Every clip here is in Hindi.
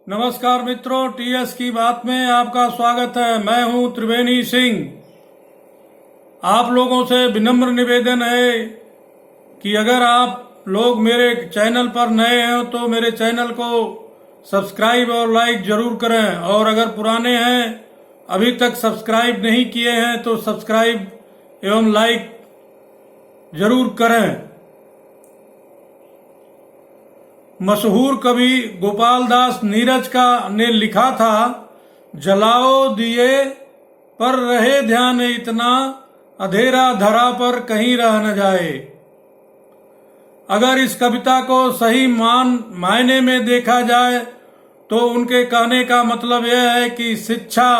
नमस्कार मित्रों, टीएस की बात में आपका स्वागत है। मैं हूं त्रिवेणी सिंह। आप लोगों से विनम्र निवेदन है कि अगर आप लोग मेरे चैनल पर नए हैं तो मेरे चैनल को सब्सक्राइब और लाइक जरूर करें, और अगर पुराने हैं अभी तक सब्सक्राइब नहीं किए हैं तो सब्सक्राइब एवं लाइक जरूर करें। मशहूर कवि गोपाल दास नीरज ने लिखा था, जलाओ दिए पर रहे ध्यान इतना, अंधेरा धरा पर कहीं रह न जाए। अगर इस कविता को सही मायने में देखा जाए तो उनके कहने का मतलब यह है कि शिक्षा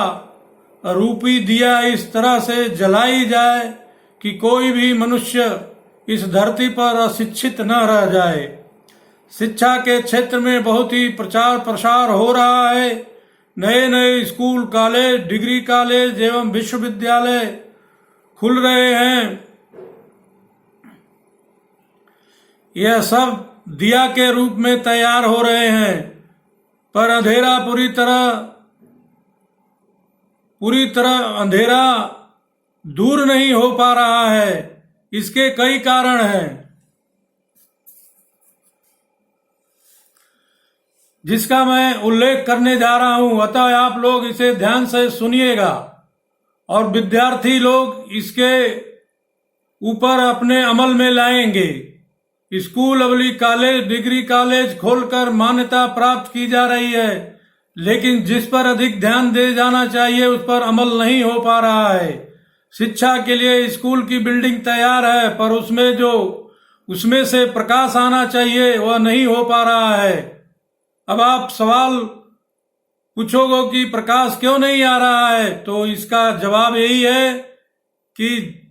रूपी दिया इस तरह से जलाई जाए कि कोई भी मनुष्य इस धरती पर अशिक्षित न रह जाए। शिक्षा के क्षेत्र में बहुत ही प्रचार प्रसार हो रहा है। नए नए स्कूल, कॉलेज, डिग्री कॉलेज एवं विश्वविद्यालय खुल रहे हैं। यह सब दिया के रूप में तैयार हो रहे हैं, पर अंधेरा पूरी तरह अंधेरा दूर नहीं हो पा रहा है। इसके कई कारण हैं, जिसका मैं उल्लेख करने जा रहा हूं। अतः आप लोग इसे ध्यान से सुनिएगा और विद्यार्थी लोग इसके ऊपर अपने अमल में लाएंगे। स्कूल अवली कॉलेज, डिग्री कॉलेज खोलकर मान्यता प्राप्त की जा रही है, लेकिन जिस पर अधिक ध्यान दे जाना चाहिए उस पर अमल नहीं हो पा रहा है। शिक्षा के लिए स्कूल की बिल्डिंग तैयार है, पर उसमें से प्रकाश आना चाहिए वह नहीं हो पा रहा है। अब आप सवाल पूछोगे कि प्रकाश क्यों नहीं आ रहा है, तो इसका जवाब यही है कि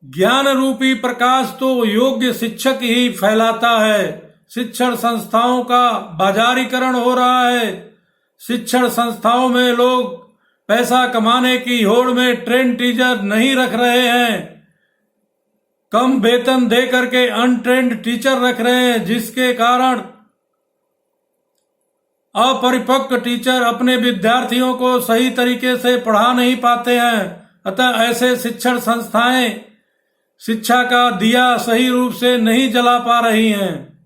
ज्ञान रूपी प्रकाश तो योग्य शिक्षक ही फैलाता है। शिक्षण संस्थाओं का बाजारीकरण हो रहा है। शिक्षण संस्थाओं में लोग पैसा कमाने की होड़ में ट्रेन टीचर नहीं रख रहे हैं, कम वेतन दे करके अनट्रेंड टीचर रख रहे हैं, जिसके कारण अपरिपक्व टीचर अपने विद्यार्थियों को सही तरीके से पढ़ा नहीं पाते हैं। अतः ऐसे शिक्षण संस्थाएं शिक्षा का दिया सही रूप से नहीं जला पा रही हैं।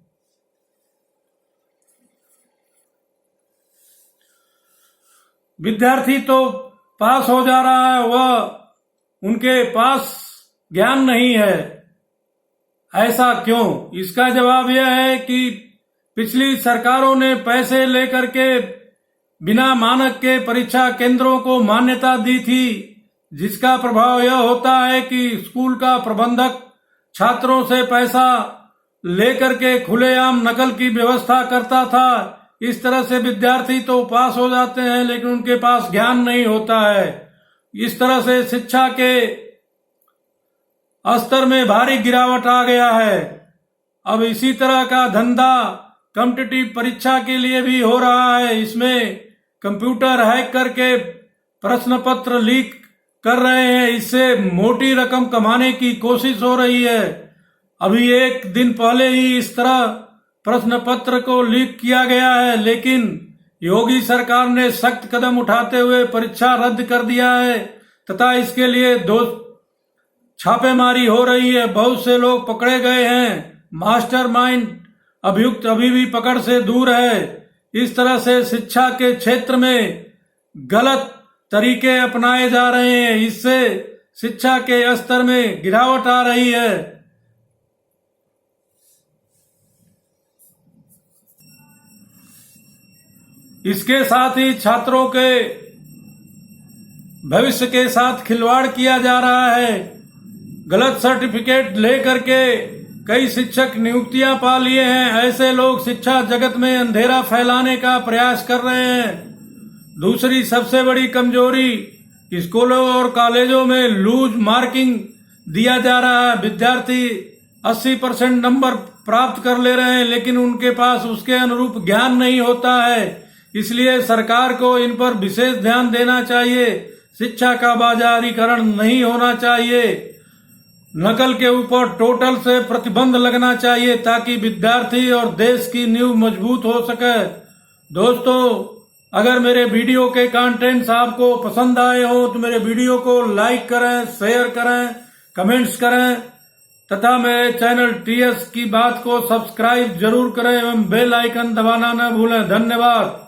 विद्यार्थी तो पास हो जा रहा है, वह उनके पास ज्ञान नहीं है। ऐसा क्यों? इसका जवाब यह है कि पिछली सरकारों ने पैसे लेकर के बिना मानक के परीक्षा केंद्रों को मान्यता दी थी, जिसका प्रभाव यह होता है कि स्कूल का प्रबंधक छात्रों से पैसा लेकर के खुलेआम नकल की व्यवस्था करता था। इस तरह से विद्यार्थी तो पास हो जाते हैं, लेकिन उनके पास ज्ञान नहीं होता है। इस तरह से शिक्षा के स्तर में भारी गिरावट आ गया है। अब इसी तरह का धंधा कॉम्पिटिटिव परीक्षा के लिए भी हो रहा है। इसमें कंप्यूटर हैक करके प्रश्न पत्र लीक कर रहे हैं, इससे मोटी रकम कमाने की कोशिश हो रही है। अभी एक दिन पहले ही इस तरह प्रश्न पत्र को लीक किया गया है, लेकिन योगी सरकार ने सख्त कदम उठाते हुए परीक्षा रद्द कर दिया है तथा इसके लिए 2 छापेमारी हो रही है। बहुत से लोग पकड़े गए हैं। मास्टरमाइंड अभियुक्त अभी भी पकड़ से दूर है। इस तरह से शिक्षा के क्षेत्र में गलत तरीके अपनाए जा रहे हैं। इससे शिक्षा के स्तर में गिरावट आ रही है। इसके साथ ही छात्रों के भविष्य के साथ खिलवाड़ किया जा रहा है। गलत सर्टिफिकेट लेकर के कई शिक्षक नियुक्तियां पा लिए हैं। ऐसे लोग शिक्षा जगत में अंधेरा फैलाने का प्रयास कर रहे हैं। दूसरी सबसे बड़ी कमजोरी, स्कूलों और कॉलेजों में लूज मार्किंग दिया जा रहा है। विद्यार्थी 80% नंबर प्राप्त कर ले रहे हैं, लेकिन उनके पास उसके अनुरूप ज्ञान नहीं होता है। इसलिए सरकार को इन पर विशेष ध्यान देना चाहिए। शिक्षा का बाजारीकरण नहीं होना चाहिए। नकल के ऊपर टोटल से प्रतिबंध लगना चाहिए, ताकि विद्यार्थी और देश की नींव मजबूत हो सके। दोस्तों, अगर मेरे वीडियो के कंटेंट्स आपको पसंद आए हो तो मेरे वीडियो को लाइक करें, शेयर करें, कमेंट्स करें तथा मेरे चैनल टीएस की बात को सब्सक्राइब जरूर करें एवं बेल आइकन दबाना न भूलें। धन्यवाद।